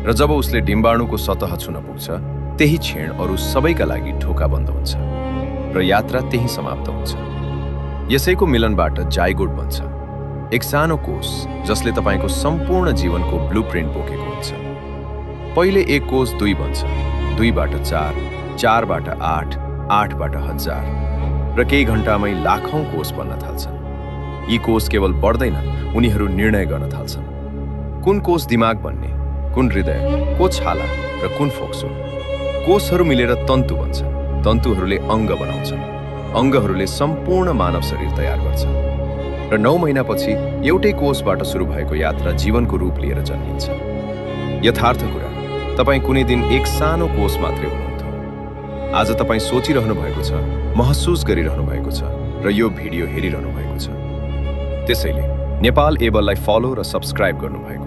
र जब उसले डिम्बाणुको सतह छुन पुग्छ त्यही क्षण अरू सबैका लागि ढोका बन्द हुन्छ र यात्रा त्यही समाप्त हुन्छ। यसैको मिलनबाट जाइगोट बन्छ, एक सानो कोष जसले तपाईको सम्पूर्ण जीवनको ब्लुप्रिन्ट बोकेको हुन्छ। पहिले एक कोष 2 बन्छ, 2 बाट 4, 4 बाट 8, 8 बाट 1000 र केही घण्टामै लाखौं कोष बन्न थाल्छन्। यी कोष केवल बढ्दैनन्, उनीहरू निर्णय गर्न थाल्छन्। कुन कोष दिमाग बन्ने, कुन हृदय, को छाला र कुन फोक्सो। कोषहरू मिलेर तन्तु बन्छन्, तन्तुहरूले अङ्ग बनाउँछन्, अङ्गहरूले सम्पूर्ण मानव शरीर तयार गर्छन् र 9 महिनापछि एउटै कोषबाट सुरु भएको यात्रा जीवनको रूप लिएर जन्मिन्छ। यथार्थ कुरा, तपाईँ कुनै दिन एक सानो कोष मात्रै हुनुहुन्थ्यो। आज तपाईँ सोचिरहनु भएको छ, महसुस गरिरहनु भएको छ र यो भिडियो हेरिरहनु भएको छ। त्यसैले नेपाल एबललाई फलो र सब्स्क्राइब गर्नुभएको